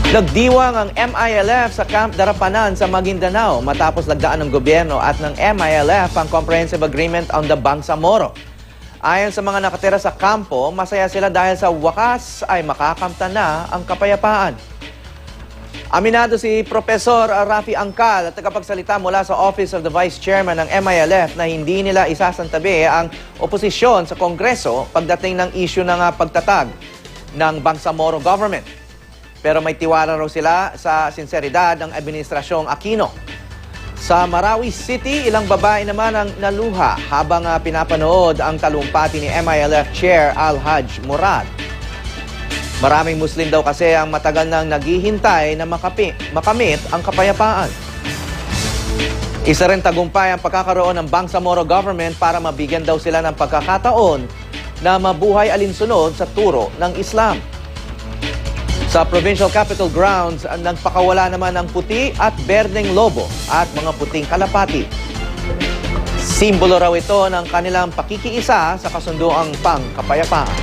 Nagdiwang ang MILF sa Camp Darapanan sa Maguindanao matapos lagdaan ng gobyerno at ng MILF ang Comprehensive Agreement on the Bangsamoro. Ayon sa mga nakatira sa kampo, masaya sila dahil sa wakas ay makakamtan na ang kapayapaan. Aminado si Professor Rafi Angkal, tagapagsalita mula sa Office of the Vice Chairman ng MILF na hindi nila isasantabi ang oposisyon sa Kongreso pagdating ng issue ng pagtatag ng Bangsamoro government. Pero may tiwala raw sila sa sinseridad ng Administrasyong Aquino. Sa Marawi City, ilang babae naman ang naluha habang pinapanood ang talumpati ni MILF Chair Al-Haj Murad. Maraming Muslim daw kasi ang matagal nang naghihintay na makamit ang kapayapaan. Isa rin tagumpay ang pagkakaroon ng Bangsamoro government para mabigyan daw sila ng pagkakataon na mabuhay alinsunod sa turo ng Islam. Sa Provincial Capitol Grounds, nagpakawala naman ng puti at berdeng lobo at mga puting kalapati. Simbolo raw ito ng kanilang pakikiisa sa kasunduang pangkapayapaan.